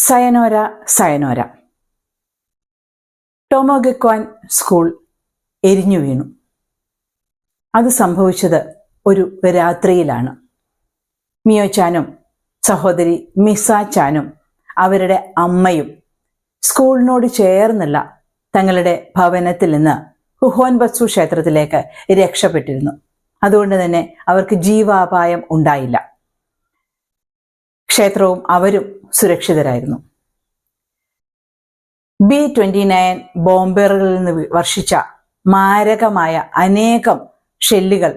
Sayanora Sayanora. ടോമോഗക്വാൻ school എരിഞ്ഞു വീണു. അത് സംഭവിച്ചത് ഒരു രാത്രിയിലാണ്. മിയോ ചാനും സഹോദരി മിസ ചാനും അവരുടെ അമ്മയും സ്കൂളിനോട് ചേർന്നുള്ള തങ്ങളുടെ ഭവനത്തിൽ നിന്ന് ഹുഹോൻബത്സു ക്ഷേത്രത്തിലേക്ക് രക്ഷപ്പെട്ടിരുന്നു. അതുകൊണ്ട് തന്നെ അവർക്ക് ജീവാപായം ഉണ്ടായില്ല. ക്ഷേത്രവും അവരും സുരക്ഷിതരായിരുന്നു. B-29 ബോംബറുകളിൽ നിന്ന് വർഷിച്ച മാരകമായ അനേകം ഷെല്ലുകൾ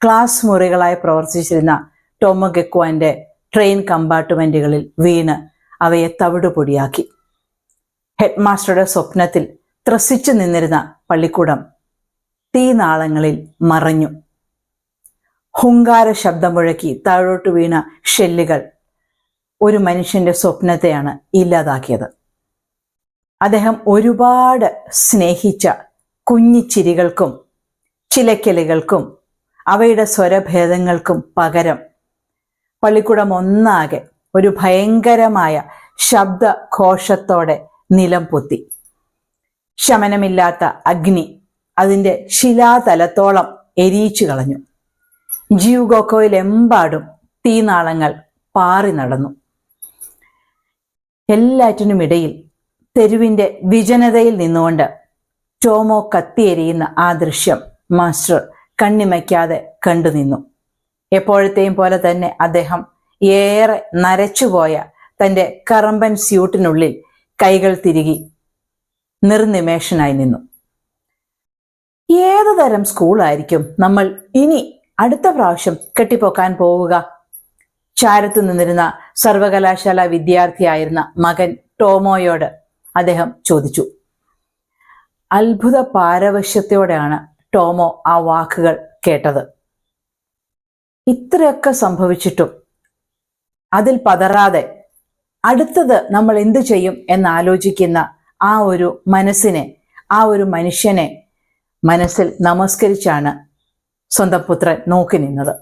ക്ലാസ് മുറികളായി പ്രവർത്തിച്ചിരുന്ന ടോമോഗക്വാന്റെ ട്രെയിൻ കമ്പാർട്ട്മെന്റുകളിൽ വീണ് അവയെ തവിടുപൊടിയാക്കി. ഹെഡ് മാസ്റ്ററുടെ സ്വപ്നത്തിൽ ത്രസിച്ചു നിന്നിരുന്ന പള്ളിക്കൂടം തീനാളങ്ങളിൽ മറഞ്ഞു. ഹുങ്കാര ശബ്ദം മുഴക്കി താഴോട്ട് വീണ ഷെല്ലുകൾ ഒരു മനുഷ്യന്റെ സ്വപ്നത്തെയാണ് ഇല്ലാതാക്കിയത്. അദ്ദേഹം ഒരുപാട് സ്നേഹിച്ച കുഞ്ഞിച്ചിരികൾക്കും ചിലക്കലുകൾക്കും അവയുടെ സ്വരഭേദങ്ങൾക്കും പകരം പള്ളിക്കൂടം ഒന്നാകെ ഒരു ഭയങ്കരമായ ശബ്ദഘോഷത്തോടെ നിലം പൊത്തി. ശമനമില്ലാത്ത അഗ്നി അതിൻ്റെ ശിലാതലത്തോളം എരിയിച്ചു കളഞ്ഞു. ജിയുഗോക്കോയിലെമ്പാടും തീനാളങ്ങൾ പാറി നടന്നു. എല്ലാറ്റിനുമിടയിൽ തെരുവിൻ്റെ വിജനതയിൽ നിന്നുകൊണ്ട് ടോമോ കത്തിയെരിയുന്ന ആ ദൃശ്യം മാസ്റ്റർ കണ്ണിമയ്ക്കാതെ കണ്ടു നിന്നു. എപ്പോഴത്തെയും പോലെ തന്നെ അദ്ദേഹം ഏറെ നരച്ചുപോയ തൻ്റെ കറമ്പൻ സ്യൂട്ടിനുള്ളിൽ കൈകൾ തിരുകി നിർനിമേഷനായി നിന്നു. ഏതു തരം സ്കൂളായിരിക്കും നമ്മൾ ഇനി അടുത്ത പ്രാവശ്യം കെട്ടിപ്പൊക്കാൻ പോവുക? ചാരത്തു നിന്നിരുന്ന സർവകലാശാല വിദ്യാർത്ഥിയായിരുന്ന മകൻ ടോമോയോട് അദ്ദേഹം ചോദിച്ചു. അത്ഭുത പാരവശ്യത്തോടെയാണ് ടോമോ ആ വാക്കുകൾ കേട്ടത്. ഇത്രയൊക്കെ സംഭവിച്ചിട്ടും അതിൽ പതറാതെ അടുത്തത് നമ്മൾ എന്തു ചെയ്യും എന്നാലോചിക്കുന്ന ആ ഒരു മനസ്സിനെ, ആ ഒരു മനുഷ്യനെ മനസ്സിൽ നമസ്കരിച്ചാണ് സ്വന്തം പുത്രൻ നോക്കി നിന്നത്.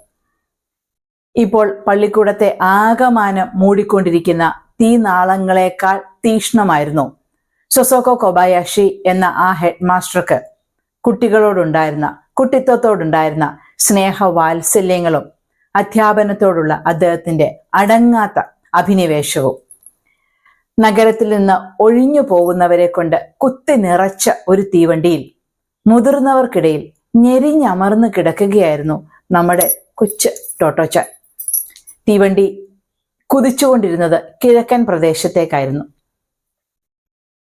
ഇപ്പോൾ പള്ളിക്കൂടത്തെ ആകമാനം മൂടിക്കൊണ്ടിരിക്കുന്ന തീനാളങ്ങളെക്കാൾ തീക്ഷ്ണമായിരുന്നു സൊസോക്കോ കൊബായാഷി എന്ന ആ ഹെഡ് മാസ്റ്റർക്ക് കുട്ടിത്വത്തോടുണ്ടായിരുന്ന സ്നേഹവാത്സല്യങ്ങളും അധ്യാപനത്തോടുള്ള അദ്ദേഹത്തിന്റെ അടങ്ങാത്ത അഭിനിവേശവും. നഗരത്തിൽ നിന്ന് ഒഴിഞ്ഞു പോകുന്നവരെ കൊണ്ട് കുത്തി നിറച്ച ഒരു തീവണ്ടിയിൽ മുതിർന്നവർക്കിടയിൽ ഞെരിഞ്ഞമർന്ന് കിടക്കുകയായിരുന്നു നമ്മുടെ കൊച്ചു ടോട്ടോച്ചാൻ. തീവണ്ടി കുതിച്ചുകൊണ്ടിരുന്നത് കിഴക്കൻ പ്രദേശത്തേക്കായിരുന്നു.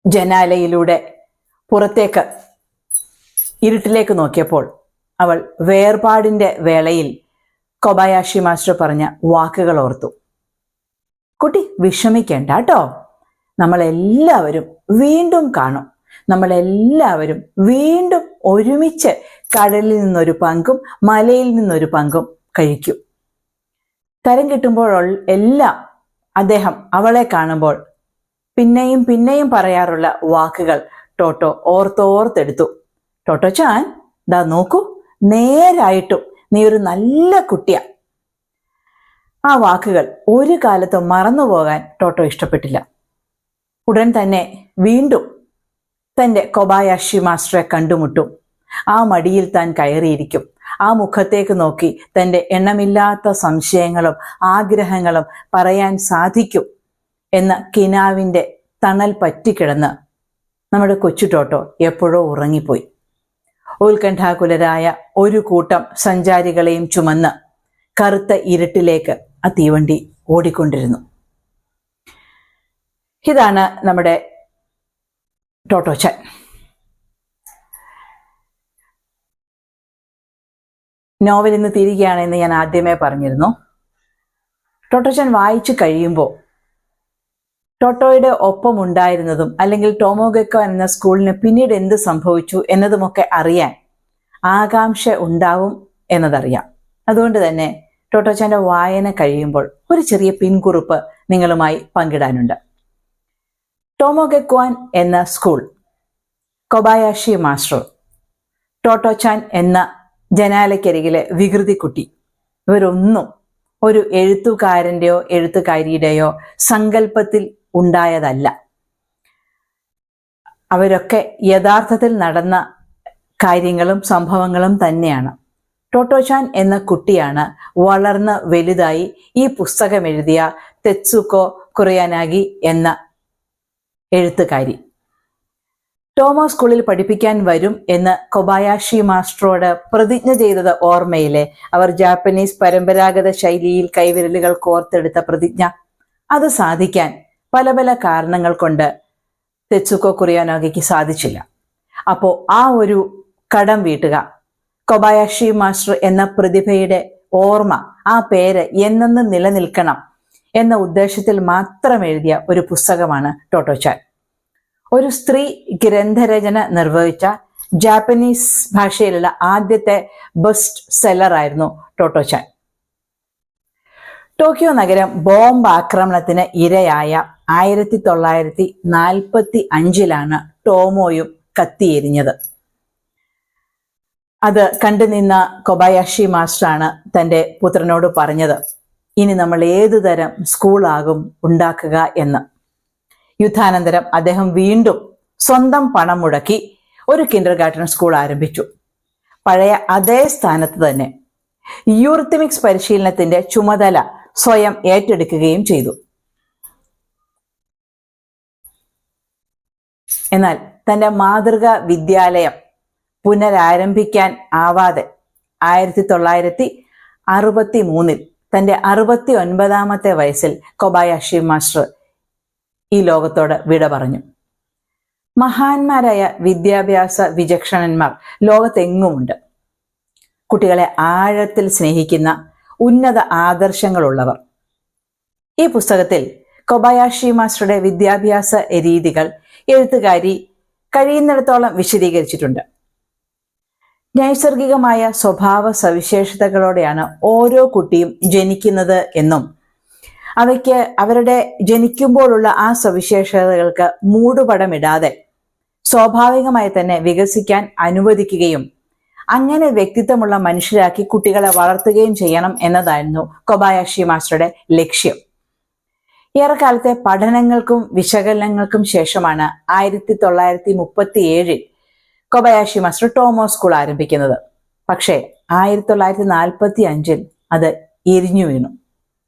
ജനാലയിലൂടെ പുറത്തേക്ക് ഇരുട്ടിലേക്ക് നോക്കിയപ്പോൾ അവൾ വേർപാടിന്റെ വേളയിൽ കൊബായാഷി മാസ്റ്റർ പറഞ്ഞ വാക്കുകൾ ഓർത്തു. കുട്ടി വിഷമിക്കേണ്ട കേട്ടോ, നമ്മളെല്ലാവരും വീണ്ടും കാണും. നമ്മളെല്ലാവരും വീണ്ടും ഒരുമിച്ച് കടലിൽ നിന്നൊരു പങ്കും മലയിൽ നിന്നൊരു പങ്കും കഴിക്കും. തരം കിട്ടുമ്പോൾ എല്ലാം അദ്ദേഹം അവളെ കാണുമ്പോൾ പിന്നെയും പിന്നെയും പറയാറുള്ള വാക്കുകൾ ടോട്ടോ ഓർത്തെടുത്തു. ടോട്ടോ ചാൻ, ദാ നോക്കൂ, നേരായിട്ടും നീ ഒരു നല്ല കുട്ടിയാ. ആ വാക്കുകൾ ഒരു കാലത്തും മറന്നുപോകാൻ ടോട്ടോ ഇഷ്ടപ്പെട്ടില്ല. ഉടൻ തന്നെ വീണ്ടും തൻ്റെ കൊബായാഷി മാസ്റ്ററെ കണ്ടുമുട്ടും. ആ മടിയിൽ താൻ കയറിയിരിക്കും. ആ മുഖത്തേക്ക് നോക്കി തൻ്റെ എണ്ണമില്ലാത്ത സംശയങ്ങളും ആഗ്രഹങ്ങളും പറയാൻ സാധിക്കും എന്ന കിനാവിൻ്റെ തണൽ പറ്റിക്കിടന്ന് നമ്മുടെ കൊച്ചു ടോട്ടോ എപ്പോഴോ ഉറങ്ങിപ്പോയി. ഉത്കണ്ഠാകുലരായ ഒരു കൂട്ടം സഞ്ചാരികളെയും ചുമന്ന് കറുത്ത ഇരുട്ടിലേക്ക് ആ തീവണ്ടി ഓടിക്കൊണ്ടിരുന്നു. ഇതാണ് നമ്മുടെ ടോട്ടോച്ചാൻ. നോവൽ ഇന്ന് തിരികെയാണെന്ന് ഞാൻ ആദ്യമേ പറഞ്ഞിരുന്നു. ടോട്ടോച്ചാൻ വായിച്ചു കഴിയുമ്പോൾ ടോട്ടോയുടെ ഒപ്പം ഉണ്ടായിരുന്നതും അല്ലെങ്കിൽ ടോമോഗക്വാൻ എന്ന സ്കൂളിന് പിന്നീട് എന്ത് സംഭവിച്ചു എന്നതുമൊക്കെ അറിയാൻ ആകാംക്ഷ ഉണ്ടാവും എന്നതറിയാം. അതുകൊണ്ട് തന്നെ ടോട്ടോച്ചാൻ്റെ വായന കഴിയുമ്പോൾ ഒരു ചെറിയ പിൻകുറിപ്പ് നിങ്ങളുമായി പങ്കിടാനുണ്ട്. ടോമോഗക്വാൻ എന്ന സ്കൂൾ, കൊബായാഷി മാസ്റ്റർ, ടോട്ടോച്ചാൻ എന്ന ജനാലയ്ക്കരികിലെ വികൃതി കുട്ടി, ഇവരൊന്നും ഒരു എഴുത്തുകാരൻ്റെയോ എഴുത്തുകാരിയുടെയോ സങ്കല്പത്തിൽ ഉണ്ടായതല്ല. അവരൊക്കെ യഥാർത്ഥത്തിൽ നടന്ന കാര്യങ്ങളും സംഭവങ്ങളും തന്നെയാണ്. ടോട്ടോചാൻ എന്ന കുട്ടിയാണ് വളർന്ന് വലുതായി ഈ പുസ്തകം എഴുതിയ തെത്സുക്കോ കുറയാനാഗി എന്ന എഴുത്തുകാരി. ടോമോ സ്കൂളിൽ പഠിപ്പിക്കാൻ വരും എന്ന് കൊബായാഷി മാസ്റ്ററോട് പ്രതിജ്ഞ ചെയ്തത് ഓർമ്മയിലെ? അവർ ജാപ്പനീസ് പരമ്പരാഗത ശൈലിയിൽ കൈവിരലുകൾ കോർത്തെടുത്ത പ്രതിജ്ഞ. അത് സാധിക്കാൻ പല പല കാരണങ്ങൾ കൊണ്ട് തെത്സുക്കോ കുറിയാനാഗിക്ക് സാധിച്ചില്ല. അപ്പോൾ ആ ഒരു കടം വീട്ടുക, കൊബായാഷി മാസ്റ്റർ എന്ന പ്രതിഭയുടെ ഓർമ്മ, ആ പേര് എന്നെന്നും നിലനിൽക്കണം എന്ന ഉദ്ദേശത്തിൽ മാത്രം എഴുതിയ ഒരു പുസ്തകമാണ് ടോട്ടോചാൻ. ഒരു സ്ത്രീ ഗ്രന്ഥരചന നിർവഹിച്ച ജാപ്പനീസ് ഭാഷയിലുള്ള ആദ്യത്തെ ബെസ്റ്റ് സെല്ലർ ആയിരുന്നു ടോട്ടോചാൻ. ടോക്കിയോ നഗരം ബോംബ് ആക്രമണത്തിന് ഇരയായ 1945 ടോമോയും കത്തിയെരിഞ്ഞത്. അത് കണ്ടുനിന്ന കൊബായാഷി മാസ്റ്ററാണ് തൻ്റെ പുത്രനോട് പറഞ്ഞത്, ഇനി നമ്മൾ ഏതു തരം സ്കൂളാകും ഉണ്ടാക്കുക എന്ന്. യുദ്ധാനന്തരം അദ്ദേഹം വീണ്ടും സ്വന്തം പണം മുടക്കി ഒരു കിൻഡർഗാർട്ടൻ സ്കൂൾ ആരംഭിച്ചു. പഴയ അതേ സ്ഥാനത്ത് തന്നെ. യൂറിത്തമിക്സ് പരിശീലനത്തിന്റെ ചുമതല സ്വയം ഏറ്റെടുക്കുകയും ചെയ്തു. എന്നാൽ തന്റെ മാതൃകാ വിദ്യാലയം പുനരാരംഭിക്കാൻ ആവാതെ 1963 തന്റെ 69ാമത്തെ വയസ്സിൽ കൊബായാഷി മാസ്റ്റർ ഈ ലോകത്തോട് വിട പറഞ്ഞു. മഹാന്മാരായ വിദ്യാഭ്യാസ വിചക്ഷണന്മാർ ലോകത്തെങ്ങുമുണ്ട്. കുട്ടികളെ ആഴത്തിൽ സ്നേഹിക്കുന്ന ഉന്നത ആദർശങ്ങളുള്ളവർ. ഈ പുസ്തകത്തിൽ കൊബായാഷി മാസ്റ്ററുടെ വിദ്യാഭ്യാസ രീതികൾ എഴുത്തുകാരി കഴിയുന്നിടത്തോളം വിശദീകരിച്ചിട്ടുണ്ട്. നൈസർഗികമായ സ്വഭാവ സവിശേഷതകളോടെയാണ് ഓരോ കുട്ടിയും ജനിക്കുന്നത് എന്നും അവയ്ക്ക് അവരുടെ ജനിക്കുമ്പോഴുള്ള ആ സവിശേഷതകൾക്ക് മൂടുപടമിടാതെ സ്വാഭാവികമായി തന്നെ വികസിക്കാൻ അനുവദിക്കുകയും അങ്ങനെ വ്യക്തിത്വമുള്ള മനുഷ്യരാക്കി കുട്ടികളെ വളർത്തുകയും ചെയ്യണം എന്നതായിരുന്നു കൊബായാഷി മാസ്റ്ററുടെ ലക്ഷ്യം. ഏറെക്കാലത്തെ പഠനങ്ങൾക്കും വിശകലനങ്ങൾക്കും ശേഷമാണ് 1937 കൊബായാഷി മാസ്റ്റർ ടോമോ സ്കൂൾ ആരംഭിക്കുന്നത്. പക്ഷേ 1945 അത് എരിഞ്ഞു വീണു.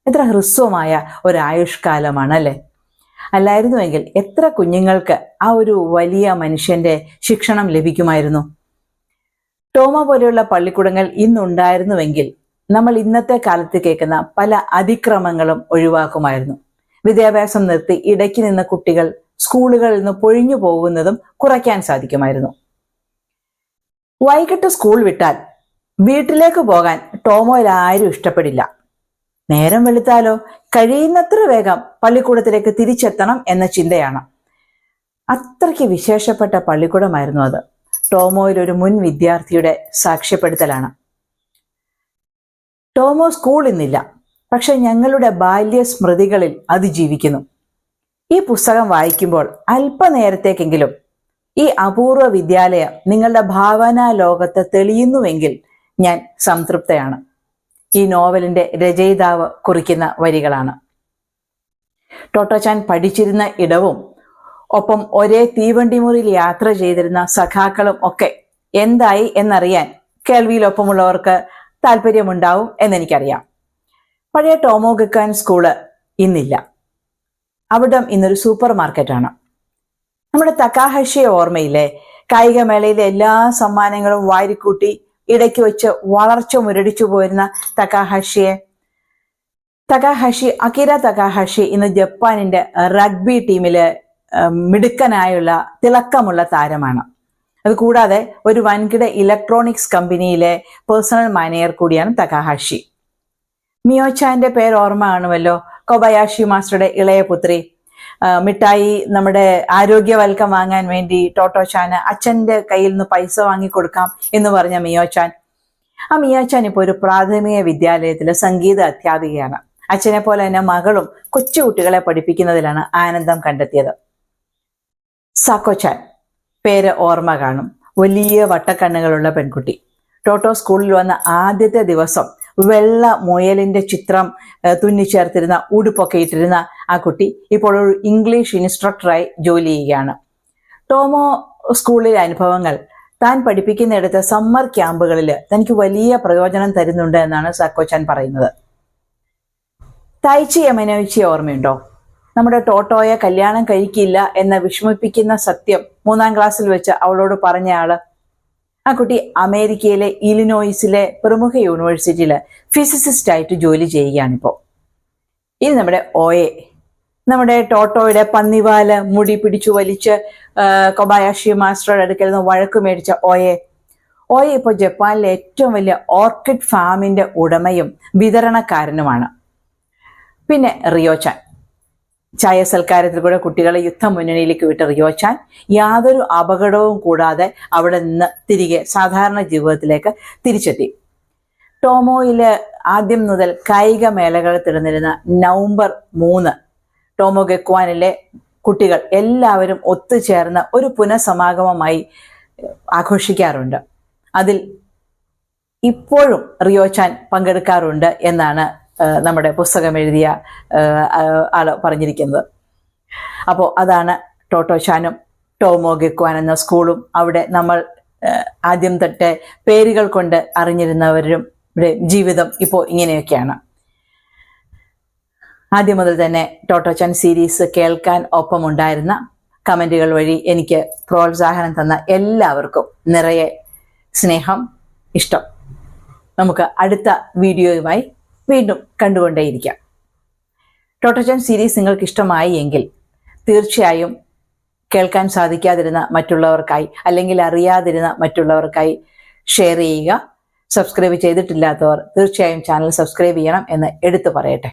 എത്ര ഹ്രസ്വമായ ഒരായുഷ്കാലമാണ് അല്ലേ? അല്ലായിരുന്നുവെങ്കിൽ എത്ര കുഞ്ഞുങ്ങൾക്ക് ആ ഒരു വലിയ മനുഷ്യന്റെ ശിക്ഷണം ലഭിക്കുമായിരുന്നു. ടോമോ പോലെയുള്ള പള്ളിക്കൂടങ്ങൾ ഇന്നുണ്ടായിരുന്നുവെങ്കിൽ നമ്മൾ ഇന്നത്തെ കാലത്ത് കേൾക്കുന്ന പല അതിക്രമങ്ങളും ഒഴിവാക്കുമായിരുന്നു. വിദ്യാഭ്യാസം നിർത്തി ഇടയ്ക്ക് നിന്ന കുട്ടികൾ സ്കൂളുകളിൽ നിന്ന് പൊഴിഞ്ഞു പോകുന്നതും കുറയ്ക്കാൻ സാധിക്കുമായിരുന്നു. വൈകിട്ട് സ്കൂൾ വിട്ടാൽ വീട്ടിലേക്ക് പോകാൻ ടോമോയിൽ ആരും ഇഷ്ടപ്പെടില്ല. നേരം വെളുത്താലോ കഴിയുന്നത്ര വേഗം പള്ളിക്കൂടത്തിലേക്ക് തിരിച്ചെത്തണം എന്ന ചിന്തയാണ്. അത്രയ്ക്ക് വിശേഷപ്പെട്ട പള്ളിക്കൂടമായിരുന്നു അത്. ടോമോയിൽ ഒരു മുൻ വിദ്യാർത്ഥിയുടെ സാക്ഷ്യപ്പെടുത്തലാണ്. ടോമോ സ്കൂൾ ഇന്നില്ല, പക്ഷെ ഞങ്ങളുടെ ബാല്യ സ്മൃതികളിൽ അത് ജീവിക്കുന്നു. ഈ പുസ്തകം വായിക്കുമ്പോൾ അല്പനേരത്തേക്കെങ്കിലും ഈ അപൂർവ വിദ്യാലയം നിങ്ങളുടെ ഭാവനാ ലോകത്ത് തെളിയുന്നുവെങ്കിൽ ഞാൻ സംതൃപ്തയാണ്. ഈ നോവലിന്റെ രചയിതാവ് കുറിക്കുന്ന വരികളാണ്. ടോട്ടോചാൻ പഠിച്ചിരുന്ന ഇടവും ഒപ്പം ഒരേ തീവണ്ടി മുറിയിൽ യാത്ര ചെയ്തിരുന്ന സഖാക്കളും ഒക്കെ എന്തായി എന്നറിയാൻ കേൾവിയിലൊപ്പമുള്ളവർക്ക് താല്പര്യമുണ്ടാവും എന്നെനിക്കറിയാം. പഴയ ടോമോഗക്കാൻ സ്കൂള് ഇന്നില്ല. അവിടം ഇന്നൊരു സൂപ്പർ മാർക്കറ്റാണ്. നമ്മുടെ തക്കാഹഷിയെ ഓർമ്മയില്ലേ? കായികമേളയിലെ എല്ലാ സമ്മാനങ്ങളും വാരിക്കൂട്ടി ഇടയ്ക്ക് വെച്ച് വളർച്ച മുരടിച്ചു പോയിരുന്ന അകിര തക്കാഹഷി ഇന്ന് ജപ്പാനിന്റെ റഗ്ബി ടീമില് മിടുക്കനായുള്ള തിളക്കമുള്ള താരമാണ്. അതുകൂടാതെ ഒരു വൻകിട ഇലക്ട്രോണിക്സ് കമ്പനിയിലെ പേഴ്സണൽ മാനേജർ കൂടിയാണ് തക്കാഹഷി. മിയോച്ചാന്റെ പേര് ഓർമ്മ കാണുമല്ലോ, കൊബയാഷി മാസ്റ്ററുടെ ഇളയ പുത്രി. മിഠായി നമ്മുടെ ആരോഗ്യവൽക്കം വാങ്ങാൻ വേണ്ടി ടോട്ടോചാന് അച്ഛന്റെ കയ്യിൽ നിന്ന് പൈസ വാങ്ങിക്കൊടുക്കാം എന്ന് പറഞ്ഞ മിയോച്ചാൻ. ആ മിയോച്ചാൻ ഇപ്പോൾ ഒരു പ്രാഥമിക വിദ്യാലയത്തിലെ സംഗീത അധ്യാപികയാണ്. അച്ഛനെ പോലെ തന്നെ മകളും കൊച്ചുകുട്ടികളെ പഠിപ്പിക്കുന്നതിലാണ് ആനന്ദം കണ്ടെത്തിയത്. സാക്കോച്ചാൻ പേര് ഓർമ്മ കാണും. വലിയ വട്ടക്കണ്ണുകളുള്ള പെൺകുട്ടി. ടോട്ടോ സ്കൂളിൽ വന്ന ആദ്യത്തെ ദിവസം വെള്ള മുയലിന്റെ ചിത്രം തുന്നിച്ചേർത്തിരുന്ന ഉടുപ്പൊക്കെ ഇട്ടിരുന്ന ആ കുട്ടി ഇപ്പോൾ ഒരു ഇംഗ്ലീഷ് ഇൻസ്ട്രക്ടറായി ജോലി ചെയ്യുകയാണ്. ടോമോ സ്കൂളിലെ അനുഭവങ്ങൾ താൻ പഠിപ്പിക്കുന്നിടത്ത് സമ്മർ ക്യാമ്പുകളിൽ തനിക്ക് വലിയ പ്രയോജനം തരുന്നുണ്ട് എന്നാണ് സാക്കോച്ചാൻ പറയുന്നത്. തൈച്ചി യമനോയിച്ചിയെ ഓർമ്മയുണ്ടോ? നമ്മുടെ ടോട്ടോയെ കല്യാണം കഴിക്കില്ല എന്ന വിഷമിപ്പിക്കുന്ന സത്യം 3ാം ക്ലാസ്സിൽ വെച്ച് അവളോട് പറഞ്ഞയാള്. ആ കുട്ടി അമേരിക്കയിലെ ഇലിനോയിസിലെ പ്രമുഖ യൂണിവേഴ്സിറ്റിയിൽ ഫിസിസിസ്റ്റ് ആയിട്ട് ജോലി ചെയ്യുകയാണിപ്പോൾ. ഇനി നമ്മുടെ ടോട്ടോയുടെ പന്നിവാല് മുടി പിടിച്ചു വലിച്ച് കൊബായാഷി മാസ്റ്ററുടെ അടുക്കൽ നിന്ന് വഴക്കു മേടിച്ച ഓയെ ഇപ്പോൾ ജപ്പാനിലെ ഏറ്റവും വലിയ ഓർക്കിഡ് ഫാമിന്റെ ഉടമയും വിതരണക്കാരനുമാണ്. പിന്നെ റിയോച്ചാൻ, ചായ സൽക്കാരത്തിൽ കൂടെ കുട്ടികളെ യുദ്ധമുന്നണിയിലേക്ക് വിട്ട റിയോച്ചാൻ യാതൊരു അപകടവും കൂടാതെ അവിടെ നിന്ന് തിരികെ സാധാരണ ജീവിതത്തിലേക്ക് തിരിച്ചെത്തി. ടോമോയില് ആദ്യം മുതൽ കായിക മേളകൾ തിടന്നിരുന്ന നവംബർ 3 ടോമോ ഗക്വാനിലെ കുട്ടികൾ എല്ലാവരും ഒത്തുചേർന്ന് ഒരു പുനഃസമാഗമമായി ആഘോഷിക്കാറുണ്ട്. അതിൽ ഇപ്പോഴും റിയോച്ചാൻ പങ്കെടുക്കാറുണ്ട് എന്നാണ് നമ്മുടെ പുസ്തകം എഴുതിയ ആള് പറഞ്ഞിരിക്കുന്നത്. അപ്പോൾ അതാണ് ടോട്ടോച്ചാനും ടോമോ ഗക്വാൻ എന്ന സ്കൂളും. അവിടെ നമ്മൾ ആദ്യം തൊട്ട് പേരുകൾ കൊണ്ട് അറിഞ്ഞിരുന്നവരും ജീവിതം ഇപ്പോൾ ഇങ്ങനെയൊക്കെയാണ്. ആദ്യം മുതൽ തന്നെ ടോട്ടോച്ചാൻ സീരീസ് കേൾക്കാൻ ഒപ്പമുണ്ടായിരുന്ന കമൻറ്റുകൾ വഴി എനിക്ക് പ്രോത്സാഹനം തന്ന എല്ലാവർക്കും നിറയെ സ്നേഹം, ഇഷ്ടം. നമുക്ക് അടുത്ത വീഡിയോയുമായി വീണ്ടും കണ്ടുകൊണ്ടേയിരിക്കാം. ടോട്ടോച്ചാൻ സീരീസ് നിങ്ങൾക്ക് ഇഷ്ടമായി എങ്കിൽ തീർച്ചയായും കേൾക്കാൻ സാധിക്കാതിരുന്ന മറ്റുള്ളവർക്കായി അല്ലെങ്കിൽ അറിയാതിരുന്ന മറ്റുള്ളവർക്കായി ഷെയർ ചെയ്യുക. സബ്സ്ക്രൈബ് ചെയ്തിട്ടില്ലാത്തവർ തീർച്ചയായും ചാനൽ സബ്സ്ക്രൈബ് ചെയ്യണം എന്ന് എടുത്തു പറയട്ടെ.